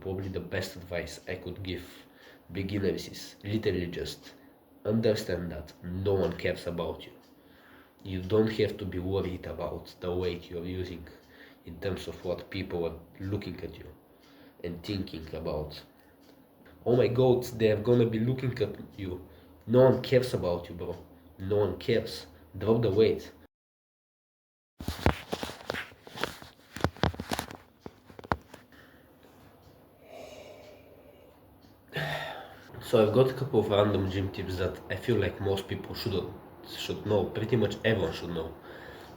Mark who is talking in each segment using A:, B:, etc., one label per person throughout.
A: Probably the best advice I could give beginners is literally just understand that no one cares about you. You don't have to be worried about the weight you're using in terms of what people are looking at you and thinking about. Oh my god, they're gonna be looking at you. No one cares about you, bro. No one cares. Drop the weight. So I've got a couple of random gym tips that I feel like most people should know. Pretty much everyone should know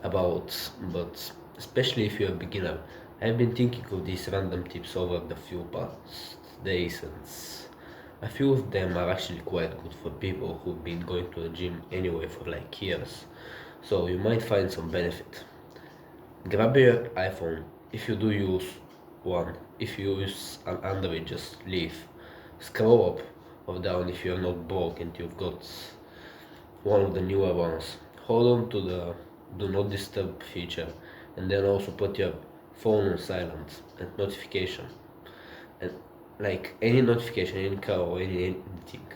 A: about, but especially if you're a beginner. I've been thinking of these random tips over the few past days, and a few of them are actually quite good for people who've been going to the gym anyway for like years. So you might find some benefit. Grab your iPhone if you do use one. If you use an Android, just leave. Scroll up or down if you're not broke and you've got one of the newer ones. Hold on to the do not disturb feature and then also put your phone on silent and notification. And like any notification, any call or anything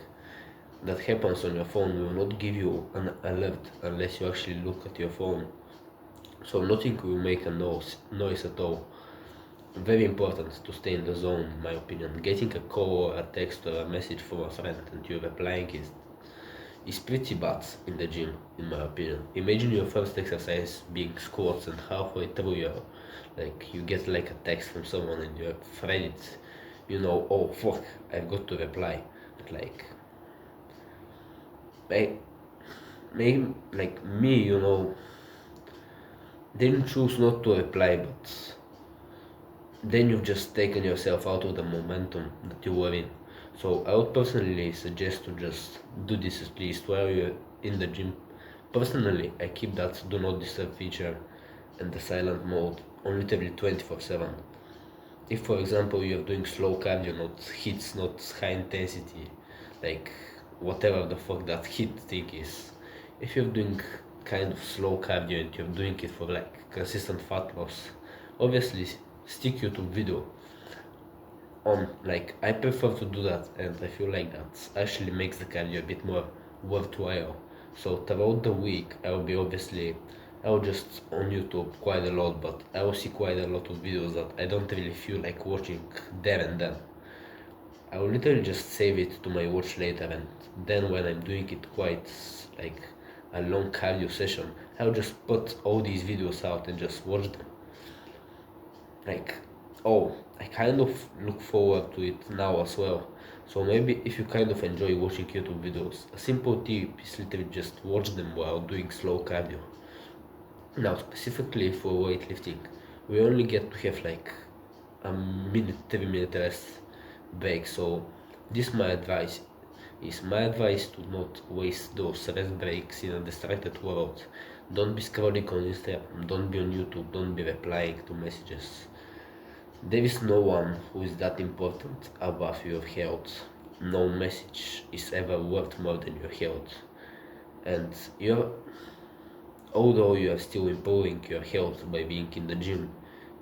A: that happens on your phone will not give you an alert unless you actually look at your phone. So nothing will make a noise at all. Very important to stay in the zone, in my opinion. Getting a call or a text or a message from a friend and you replying is pretty bad in the gym, in my opinion. Imagine your first exercise being squats and halfway through you get like a text from someone and you're afraid, oh fuck, I've got to reply. Like, I, like me, didn't choose not to reply, but then you've just taken yourself out of the momentum that you were in. So I would personally suggest to just do this at least while you're in the gym. Personally, I keep that do not disturb feature and the silent mode on literally 24/7. If for example you're doing slow cardio, not hits, not high intensity, like whatever the fuck that hit thing is, if you're doing kind of slow cardio and you're doing it for like consistent fat loss, obviously stick YouTube video on. Like I prefer to do that and I feel like that actually makes the cardio a bit more worthwhile. So throughout the week I will just on YouTube quite a lot, but I will see quite a lot of videos that I don't really feel like watching there and then. I will literally just save it to my watch later, and then when I'm doing it quite like a long cardio session, I'll just put all these videos out and just watch them. Like, oh, I kind of look forward to it now as well. So maybe if you kind of enjoy watching YouTube videos, a simple tip is literally just watch them while doing slow cardio. Now, specifically for weightlifting, we only get to have like a minute, 3 minute rest break. So this my advice to not waste those rest breaks in a distracted world. Don't be scrolling on Instagram, don't be on YouTube, don't be replying to messages. There is no one who is that important above your health. No message is ever worth more than your health. And although you are still improving your health by being in the gym,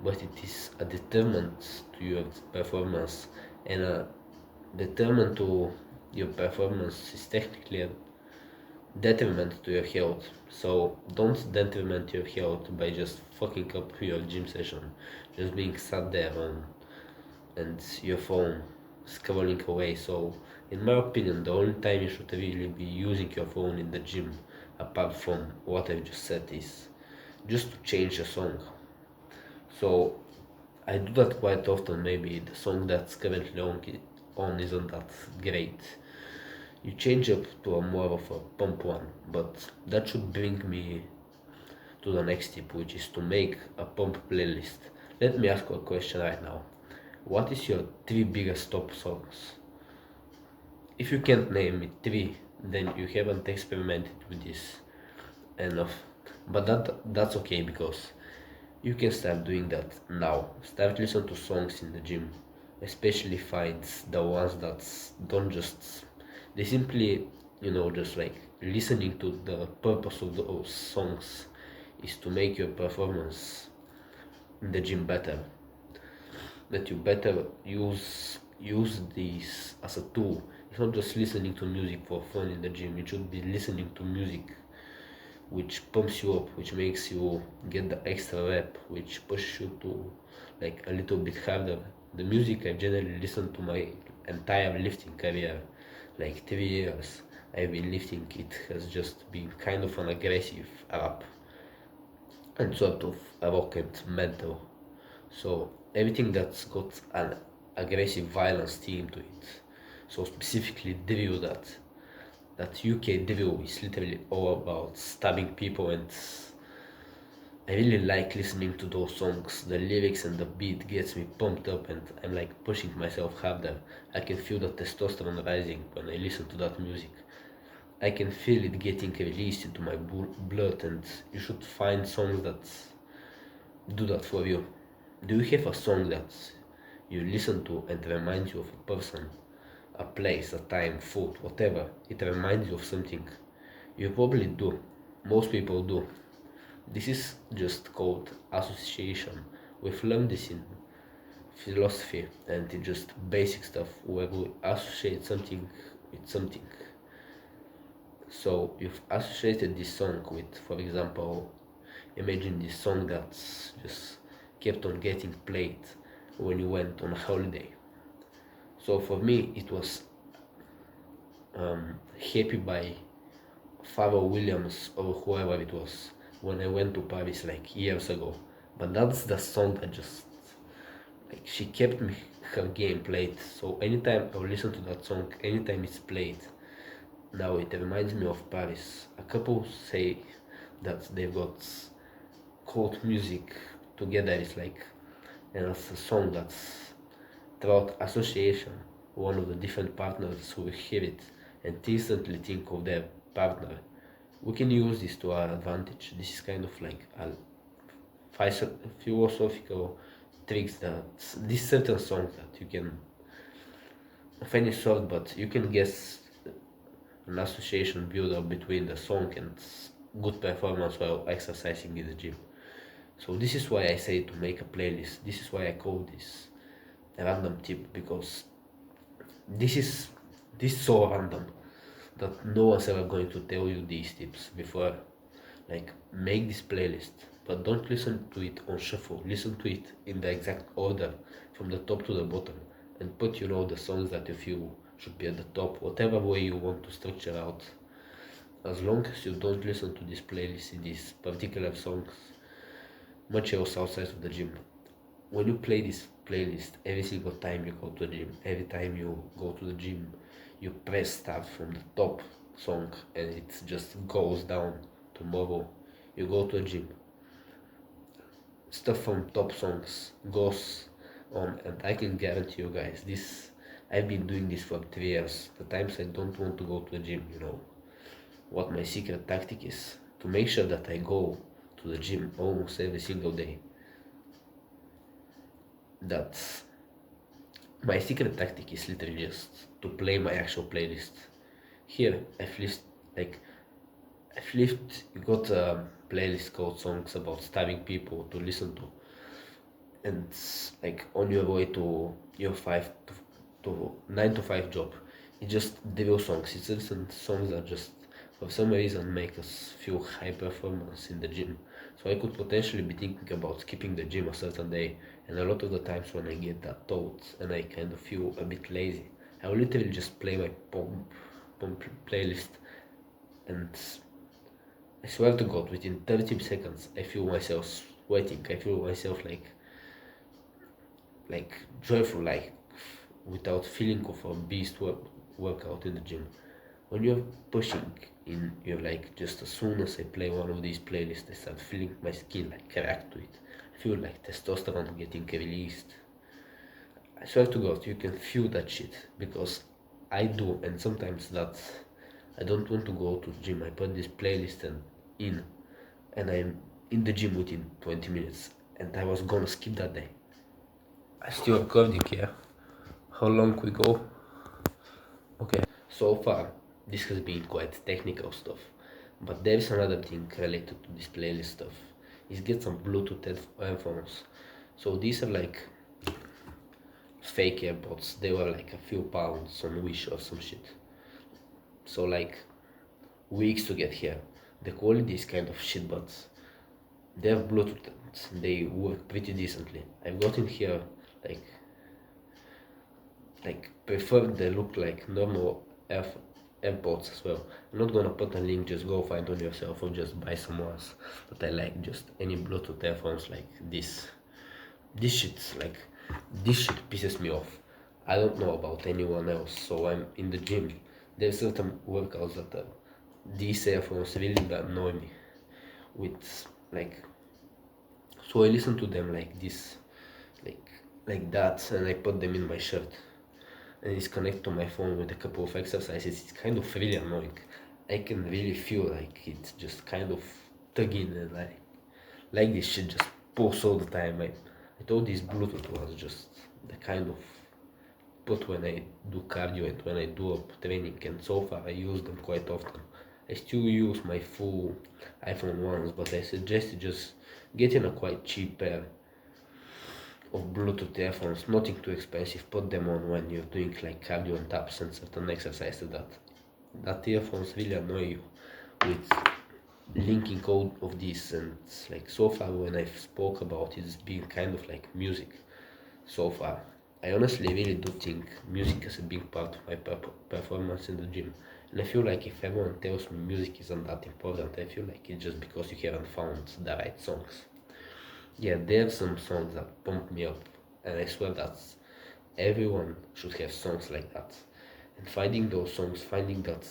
A: but it is a determinant to your performance, and a determinant to your performance is technically a detriment to your health. So don't detriment your health by just fucking up your gym session, just being sat there on and your phone scrolling away. So in my opinion, the only time you should really be using your phone in the gym, apart from what I've just said, is just to change a song. So I do that quite often. Maybe the song that's currently on isn't that great. You change up to a more of a pump one, but that should bring me to the next tip, which is to make a pump playlist. Let me ask you a question right now. What is your three biggest top songs? If you can't name it three, then you haven't experimented with this enough. But that's okay because you can start doing that now. Start listening to songs in the gym, especially find the ones that don't just they simply just like listening to the purpose of those songs is to make your performance in the gym better. that you better use this as a tool. It's not just listening to music for fun in the gym. You should be listening to music which pumps you up, which makes you get the extra rep, which pushes you to like a little bit harder. The music I've generally listened to my entire lifting career, like 3 years I've been lifting, it has just been kind of an aggressive rap and sort of a rocket mental. So everything that's got an aggressive violence theme to it. So specifically drill, that UK drill is literally all about stabbing people, and I really like listening to those songs. The lyrics and the beat gets me pumped up, and I'm like pushing myself harder. I can feel the testosterone rising when I listen to that music. I can feel it getting released into my blood, and you should find songs that do that for you. Do you have a song that you listen to and reminds you of a person, a place, a time, food, whatever? It reminds you of something. You probably do. Most people do. This is just called association. We've learned this in philosophy, and it's just basic stuff where we associate something with something. So you've associated this song with, for example, imagine this song that's just kept on getting played when you went on a holiday. So for me, it was Happy by Pharrell Williams or whoever it was when I went to Paris like years ago. But that's the song that just like she kept me her game played. So anytime I listen to that song, anytime it's played, now it reminds me of Paris. A couple say that they've got cult music together. It's like, and it's a song that's throughout association. One of the different partners who hear it and instantly think of their partner. We can use this to our advantage. This is kind of like a philosophical tricks that this certain song that you can finish short, but you can guess an association build up between the song and good performance while exercising in the gym. So this is why I say to make a playlist. This is why I call this a random tip, because this is so random that no one's ever going to tell you these tips before. Like, make this playlist, but don't listen to it on shuffle. Listen to it in the exact order from the top to the bottom, and put the songs that you feel should be at the top, whatever way you want to structure out. As long as you don't listen to this playlist in these particular songs much else outside of the gym. When you play this playlist every single time you go to the gym, every time you go to the gym, you press start from the top song and it just goes down tomorrow. You go to the gym, stuff from top songs goes on, and I can guarantee you guys this. I've been doing this for 3 years. The times I don't want to go to the gym, what my secret tactic is to make sure that I go to the gym almost every single day. That's my secret tactic is literally just to play my actual playlist. Here I've got a playlist called songs about stabbing people to listen to, and like on your way to your 9 to 5 job. It's just devil songs. It's instant songs that just for some reason make us feel high performance in the gym. So I could potentially be thinking about skipping the gym a certain day, and a lot of the times when I get that thought and I kind of feel a bit lazy, I will literally just play my pump playlist, and I swear to God, within 30 seconds I feel myself sweating. I feel myself like joyful, like without feeling of a beast workout in the gym. When you're pushing in, you're like, just as soon as I play one of these playlists, I start feeling my skin like react to it. I feel like testosterone getting released. I swear to God, you can feel that shit, because I do, and sometimes that I don't want to go to the gym. I put this playlist and I'm in the gym within 20 minutes, and I was gonna skip that day. I still recording here. How long we go? Okay, so far this has been quite technical stuff, but there's another thing related to this playlist stuff. Is get some Bluetooth headphones. So these are like fake AirPods. They were like a few pounds on Wish or some shit. So like weeks to get here. The quality is kind of shit, but they have Bluetooth and they work pretty decently. I've gotten here like prefer they look like normal AirPods as well. I'm not gonna put a link, just go find on yourself or just buy some ones that I like, just any Bluetooth earphones like this. This shit, like, this shit pisses me off. I don't know about anyone else, so I'm in the gym. There's certain workouts that these earphones really annoy me with, like, so I listen to them like this, like like that, and I put them in my shirt and it's connected to my phone with a couple of exercises. It's kind of really annoying. I can really feel like it's just kind of tugging and like this shit just pulse all the time. I thought this Bluetooth was just the kind of put when I do cardio and when I do up training, and so far I use them quite often. I still use my full iPhone ones, but I suggest just getting a quite cheap pair of Bluetooth earphones, nothing too expensive. Put them on when you're doing like cardio and taps and certain exercises that earphones really annoy you with linking code of this. And like so far when I've spoke about it, it's been kind of like music so far. I honestly really do think music is a big part of my performance in the gym, and I feel like if everyone tells me music isn't that important, I feel like it's just because you haven't found the right songs. Yeah, there are some songs that pump me up, and I swear that everyone should have songs like that. And finding those songs, finding that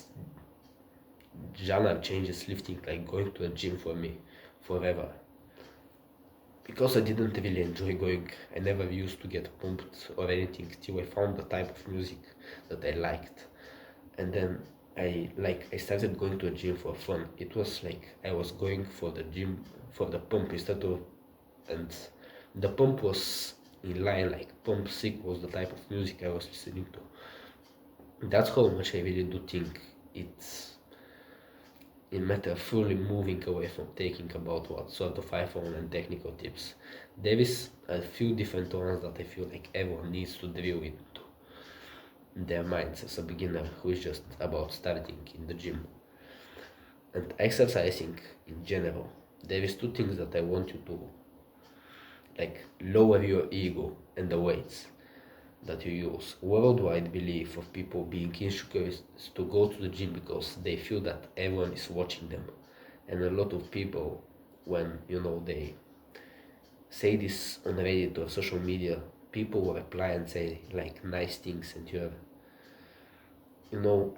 A: genre changes lifting like going to a gym for me forever. Because I didn't really enjoy going, I never used to get pumped or anything till I found the type of music that I liked. And then I started going to a gym for fun. It was like I was going for the gym for the pump instead of, and the pump was in line, like pump sick was the type of music I was listening to. That's how much I really do think it's in matter fully moving away from taking about what sort of iPhone and technical tips. There is a few different ones that I feel like everyone needs to drill into their minds as a beginner who is just about starting in the gym and exercising in general. There is two things that I want you to like lower your ego and the weights that you use. Worldwide belief of people being insecure is to go to the gym because they feel that everyone is watching them. And a lot of people, when they say this on Reddit or social media, people will reply and say like nice things, and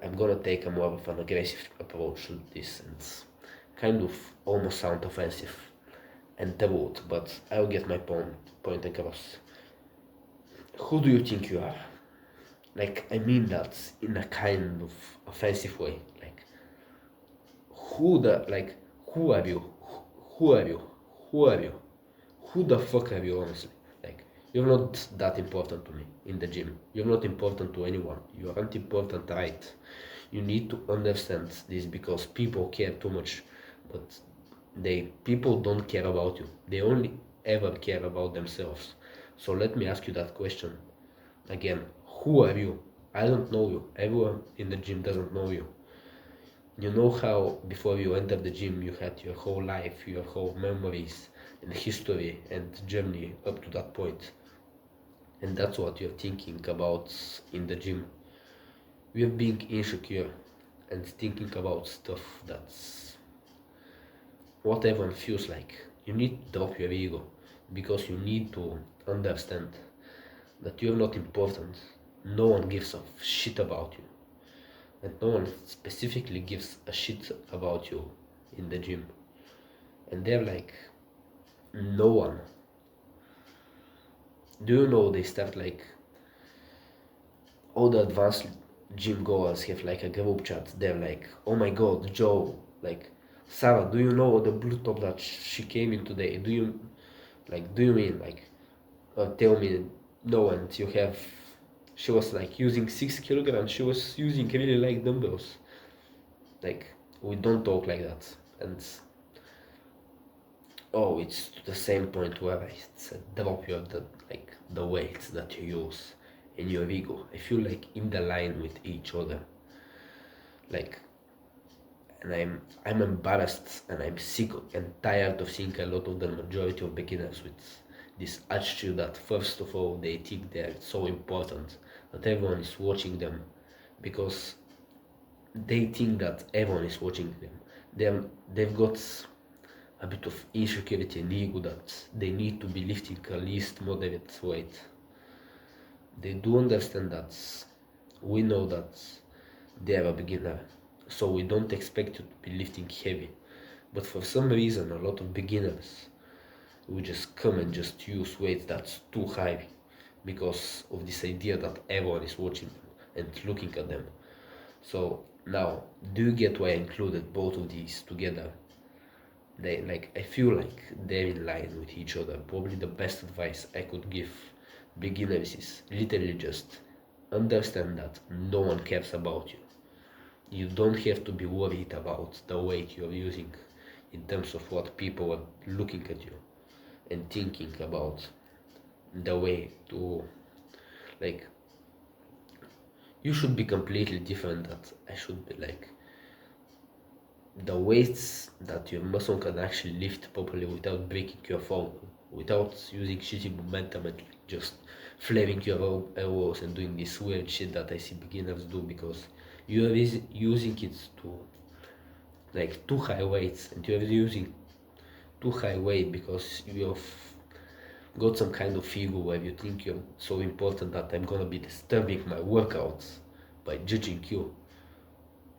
A: I'm gonna take a more of an aggressive approach to this and kind of almost sound offensive and rude, but I'll get my point across. Who do you think you are? Like, I mean that in a kind of offensive way. Like, who are you? Who are you? Who are you? Who the fuck are you, honestly? Like, you're not that important to me in the gym. You're not important to anyone. You aren't important, right? You need to understand this because people care too much, but people don't care about you. They only ever care about themselves. So let me ask you that question again. Who are you? I don't know you. Everyone in the gym doesn't know you. You know how before you enter the gym you had your whole life, your whole memories and history and journey up to that point. And that's what you're thinking about in the gym. We're being insecure and thinking about stuff that's what everyone feels like. You need to drop your ego because you need to understand that you're not important. No one gives a shit about you. And no one specifically gives a shit about you in the gym. And they're like, no one. Do you know they start like all the advanced gym goers have like a group chat. They're like, oh my god, Joe, like Sarah, do you know the blue top that she came in today? Do you mean like tell me no? And you have she was like using 6 kilograms, she was using really like dumbbells. Like, we don't talk like that. And it's to the same point where I said drop the weights that you use. and your ego, I feel like in the line with each other. Like, and I'm embarrassed and I'm sick and tired of seeing a lot of the majority of beginners with this attitude that first of all they think they're so important that everyone is watching them, because they think that everyone is watching them. They've got a bit of insecurity and ego that they need to be lifting at least moderate weight. They do understand that we know that they are a beginner, so we don't expect you to be lifting heavy. But for some reason, a lot of beginners will just come and just use weights that's too high because of this idea that everyone is watching them and looking at them. So now, do you get why I included both of these together? They like I feel like they're in line with each other. Probably the best advice I could give beginners is literally just understand that no one cares about you. You don't have to be worried about the weight you're using in terms of what people are looking at you and thinking about the way to, like, you should be completely different. That I should be like the weights that your muscle can actually lift properly without breaking your phone, without using shitty momentum and just flaring your elbows and doing this weird shit that I see beginners do, because you are using it to like too high weights, and you are using too high weight because you have got some kind of ego where you think you're so important that I'm gonna be disturbing my workouts by judging you.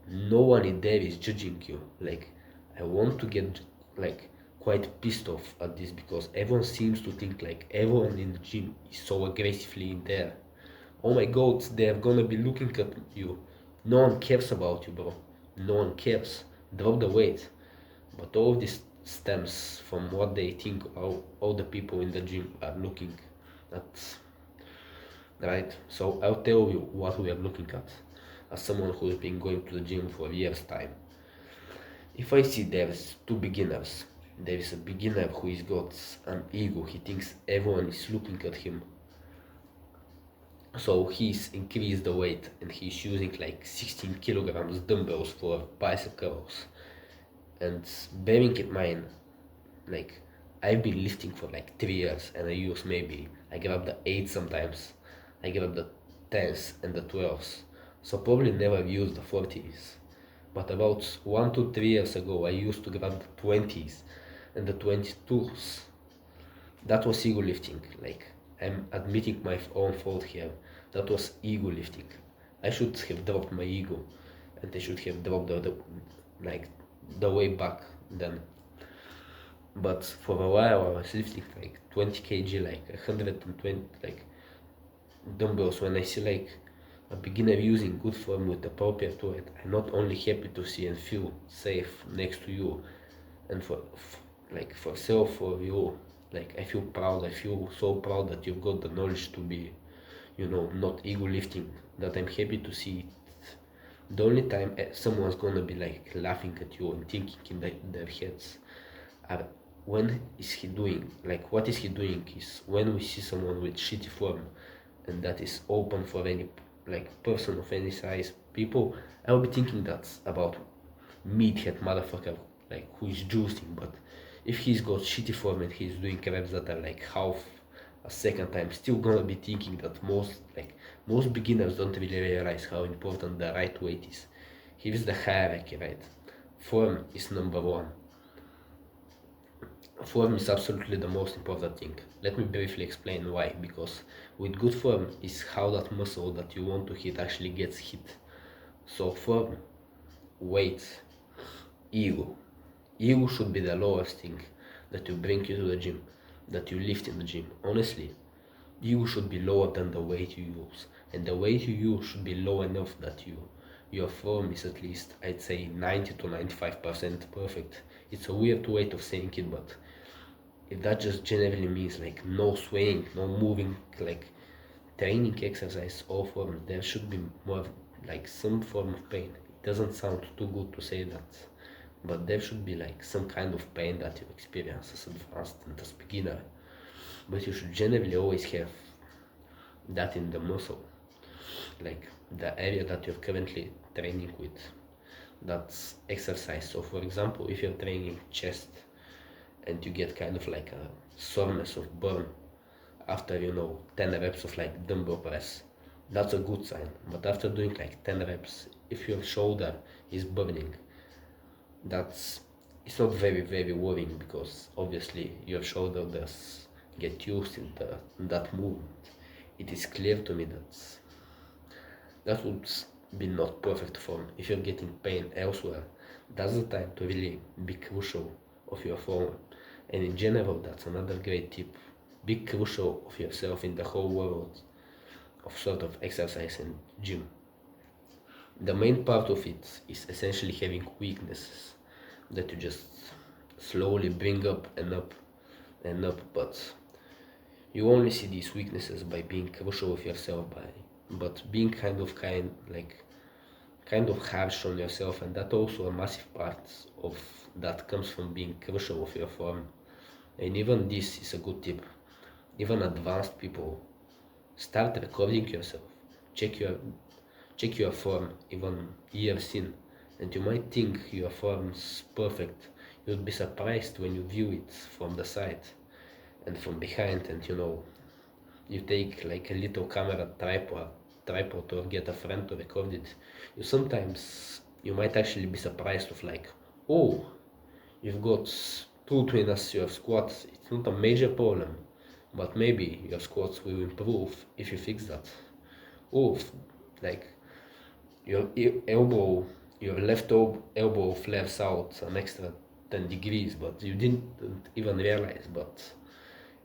A: No one in there is judging you. Like, I want to get like quite pissed off at this, because everyone seems to think like everyone in the gym is so aggressively in there. Oh my god, they're gonna be looking at you. No one cares about you, bro. No one cares. Drop the weight. But all of this stems from what they think all the people in the gym are looking at, right? So I'll tell you what we are looking at as someone who has been going to the gym for years time. If I see there's two beginners, there is a beginner who has got an ego, he thinks everyone is looking at him, so he's increased the weight and he's using like 16 kilograms dumbbells for bicep curls. And bearing in mind, like, I've been lifting for like 3 years and I use maybe, I grab the 8 sometimes, I grab the 10s and the 12s, so probably never used the 40s. But about 1 to 3 years ago I used to grab the 20s and the 22s. That was ego lifting. Like, I'm admitting my own fault here. That was ego lifting. I should have dropped my ego and I should have dropped like the way back then. But for a while I was lifting like 20 kg, like 120 like dumbbells. When I see like a beginner using good form with appropriate weight, I'm not only happy to see and feel safe next to you, and like for self, for you, like I feel proud. I feel so proud that you've got the knowledge to be, not ego lifting, that I'm happy to see it. The only time someone's gonna be like laughing at you and thinking in their heads are when is he doing, like what is he doing, is when we see someone with shitty form and that is open for any like person of any size. People, I'll be thinking that's about meathead motherfucker, like who is juicing. But if he's got shitty form and he's doing reps that are like half a second, I'm still gonna be thinking that most beginners don't really realize how important the right weight is. Here's the hierarchy, right? Form is number one. Form is absolutely the most important thing. Let me briefly explain why. Because with good form is how that muscle that you want to hit actually gets hit. So form, weight, ego. Ego should be the lowest thing that you bring you to the gym, that you lift in the gym. Honestly, ego should be lower than the weight you use, and the weight you use should be low enough that your form is at least, I'd say, 90 to 95% perfect. It's a weird way of saying it, but if that just generally means like no swaying, no moving, like training exercise or form, there should be more like some form of pain. It doesn't sound too good to say that, but there should be like some kind of pain that you experience as advanced and as beginner. But you should generally always have that in the muscle. like the area that you're currently training with. That's exercise. So for example, if you're training chest and you get kind of like a soreness of burn after 10 reps of like dumbbell press, that's a good sign. But after doing like 10 reps, if your shoulder is burning, that's it's not very worrying, because obviously your shoulder does get used in that movement. It is clear to me that would be not perfect form. If you're getting pain elsewhere, that's the time to really be crucial of your form. And in general, that's another great tip. Be crucial of yourself in the whole world of sort of exercise and gym. The main part of it is essentially having weaknesses that you just slowly bring up and up and up, but you only see these weaknesses by being crucial with yourself, but being kind of harsh on yourself, and that also a massive part of that comes from being crucial with your form. And even this is a good tip. Even advanced people, start recording yourself. Check your check your form even years in, and you might think your form's perfect. You'd be surprised when you view it from the side and from behind, and you take like a little camera tripod or get a friend to record it. You might actually be surprised of like, oh, you've got two trainers your squats. It's not a major problem, but maybe your squats will improve if you fix that. Oh, like your elbow, your left elbow flares out an extra 10 degrees, but you didn't even realize. But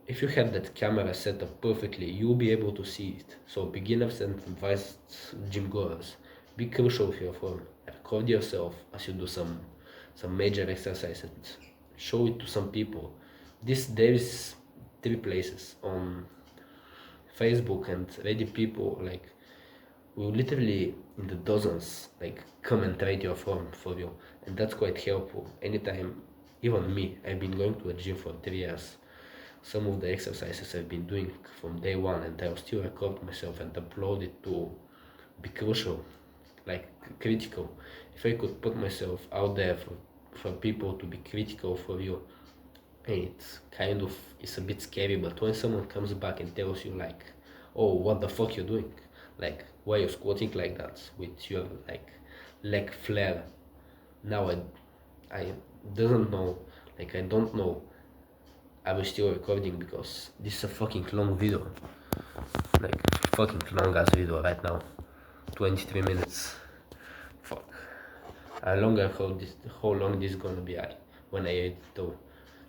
A: if you have that camera set up perfectly, you'll be able to see it. So beginners and advanced gym goers, be crucial with your form. Record yourself as you do some major exercise and show it to some people. There is 3 places on Facebook and Reddit. People like will literally in the dozens like come and trade your form for you, and that's quite helpful. Anytime, even me, I've been going to a gym for 3 years. Some of the exercises I've been doing from day one, and I'll still record myself and upload it to be crucial, like critical. If I could put myself out there for people to be critical for you, it's a bit scary. But when someone comes back and tells you like, oh, what the fuck you're doing, like why you're squatting like that with your like leg flare, now I doesn't know, like I don't know, I was still recording because this is a fucking long video, like fucking long ass video right now, 23 minutes. Fuck. How long this gonna be when I edit though.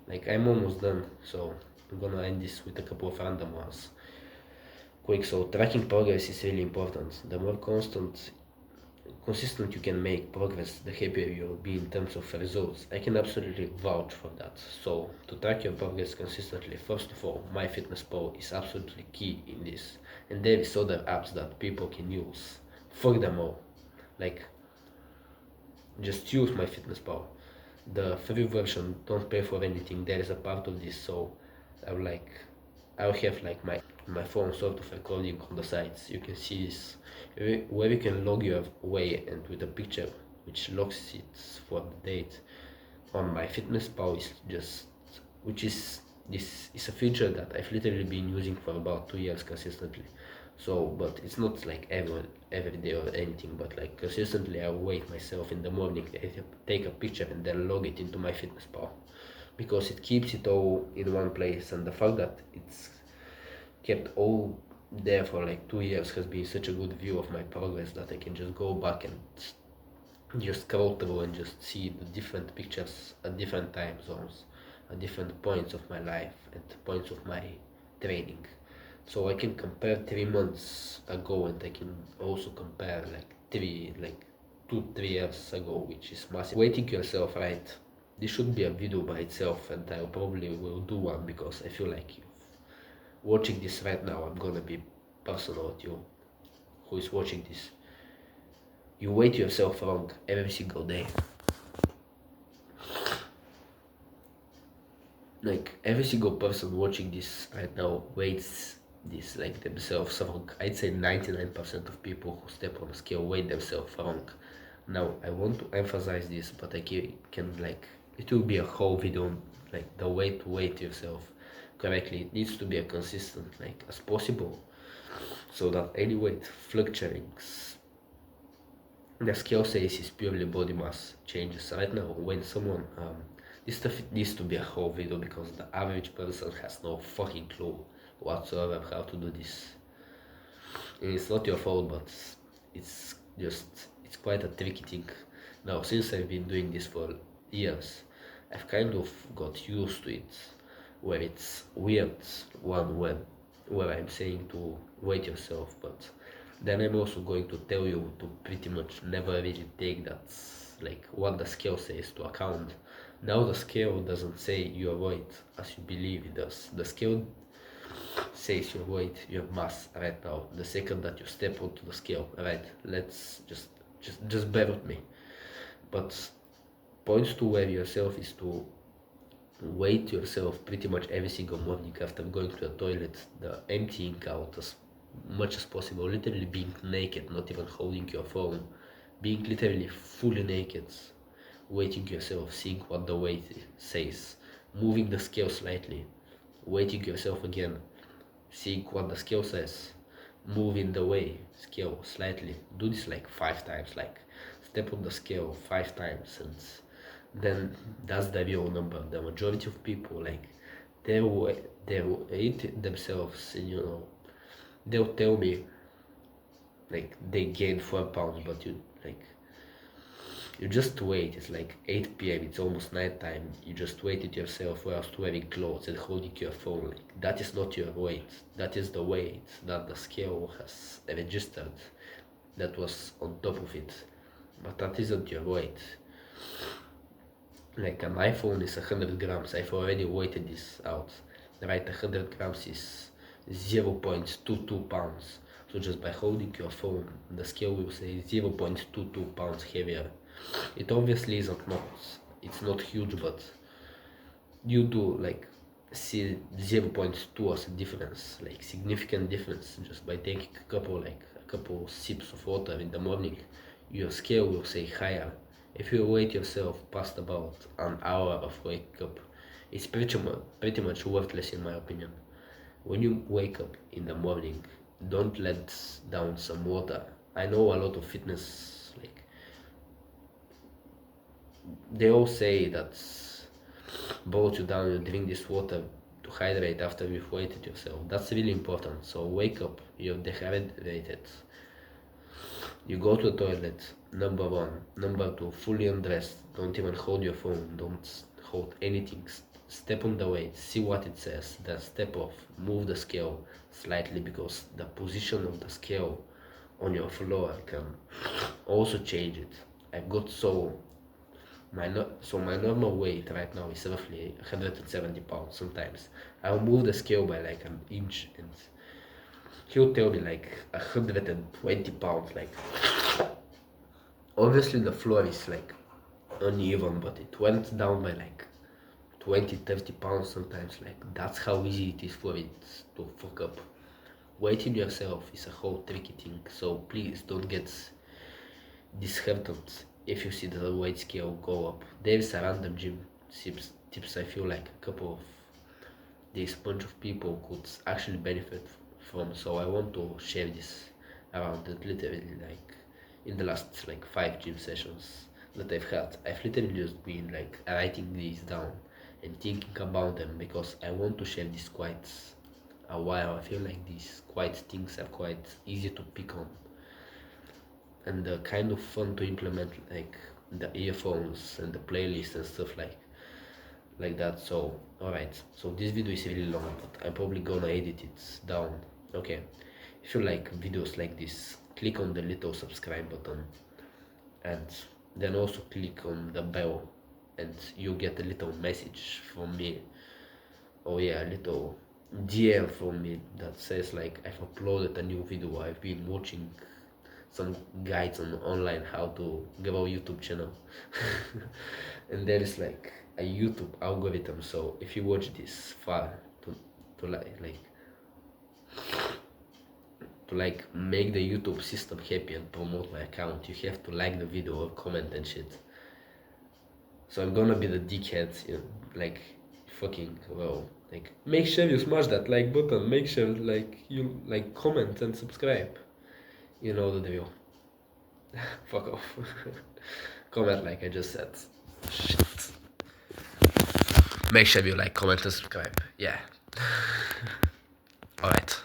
A: Like I'm almost done, so I'm gonna end this with a couple of random ones. Quick, so tracking progress is really important. The more consistent you can make progress, the happier you'll be in terms of results. I can absolutely vouch for that. So to track your progress consistently, first of all, MyFitnessPal is absolutely key in this. And there is other apps that people can use. Furthermore, like just use MyFitnessPal. The free version, don't pay for anything. There is a part of this, so I'll have like my phone sort of recording on the sides. You can see this where you can log your way, and with a picture which locks it for the date. On MyFitnessPal is just which is this is a feature that I've literally been using for about 2 years consistently. So, but it's not like every day or anything, but like consistently I wake myself in the morning, I take a picture and then log it into MyFitnessPal, because it keeps it all in one place. And the fact that it's kept all there for like 2 years has been such a good view of my progress that I can just go back and just scroll through and just see the different pictures at different time zones, at different points of my life, at points of my training. So I can compare 3 months ago, and I can also compare like 2 3 years ago, which is massive. Waiting yourself, right? This should be a video by itself, and I probably will do one, because I feel like watching this right now, I'm gonna be personal with you who is watching this. You weight yourself wrong every single day. Like every single person watching this right now weights this like themselves wrong. I'd say 99% of people who step on a scale weigh themselves wrong. Now I want to emphasize this, but I can like it will be a whole video, like the way to weight yourself correctly. It needs to be as consistent like as possible, so that any weight fluctuates, the scale says is purely body mass changes. Right now, when someone this stuff, it needs to be a whole video because the average person has no fucking clue whatsoever how to do this. And it's not your fault, but it's just it's quite a tricky thing. Now, since I've been doing this for years, I've kind of got used to it, where it's weird one where I'm saying to weight yourself, but then I'm also going to tell you to pretty much never really take that like what the scale says to account. Now the scale doesn't say your weight as you believe it does. The scale says your weight, your mass right now. The second that you step onto the scale, right? Let's just bear with me. But points to weigh yourself is to weight yourself pretty much every single morning after going to the toilet, the emptying out as much as possible, literally being naked, not even holding your phone, being literally fully naked, weighting yourself, seeing what the weight says, moving the scale slightly, weighting yourself again, seeing what the scale says, moving the way scale slightly. Do this like 5 times, like step on the scale 5 times, and then that's the real number. The majority of people like they rate themselves, and they'll tell me like they gained 4 pounds, but you just wait. It's like 8 p.m. It's almost night time. You just wait it yourself whilst wearing clothes and holding your phone. Like, that is not your weight. That is the weight that the scale has registered. That was on top of it, but that isn't your weight. Like an iPhone is 100 grams. I've already weighted this out. Right, 100 grams is 0.22 pounds. So just by holding your phone, the scale will say 0.22 pounds heavier. It obviously isn't not, it's not huge, but you do like see 0.2 as a difference, like significant difference, just by taking a couple sips of water in the morning. Your scale will say higher. If you wait yourself past about an hour of wake up, it's pretty much worthless in my opinion. When you wake up in the morning, don't let down some water. I know a lot of fitness, like they all say that boils you down, you drink this water to hydrate after you've weighted yourself. That's really important. So wake up, you're dehydrated. You go to the toilet, number one. Number two, fully undressed. Don't even hold your phone. Don't hold anything. Step on the weight, see what it says, then step off. Move the scale slightly because the position of the scale on your floor can also change it. I've got my normal weight right now is roughly 170 pounds. Sometimes I'll move the scale by like an inch and he'll tell me like 120 pounds. Like obviously the floor is like uneven, but it went down by like 20-30 pounds sometimes. Like that's how easy it is for it to fuck up. Weighting yourself is a whole tricky thing, so please don't get disheartened if you see the weight scale go up. There's a random gym tips I feel like a couple of this bunch of people could actually benefit from, so I want to share this around it. Literally like in the last like 5 gym sessions that I've had, I've literally just been like writing these down and thinking about them because I want to share this quite a while. I feel like these quite things are quite easy to pick on and kind of fun to implement, like the earphones and the playlist and stuff like that. So alright, so this video is really long, but I'm probably gonna edit it down. Okay, if you like videos like this, click on the little subscribe button and then also click on the bell and you get a little message from me. Oh yeah, a little DM from me that says like I've uploaded a new video. I've been watching some guides on online how to grow YouTube channel. And there is like a YouTube algorithm, so if you watch this far to like to like make the YouTube system happy and promote my account, you have to like the video or comment and shit. So I'm gonna be the dickhead, you know, like fucking well, like make sure you smash that like button, make sure like you like comment and subscribe. You know the drill. Fuck off. Comment like I just said. Shit. Make sure you like, comment and subscribe. Yeah. Alright.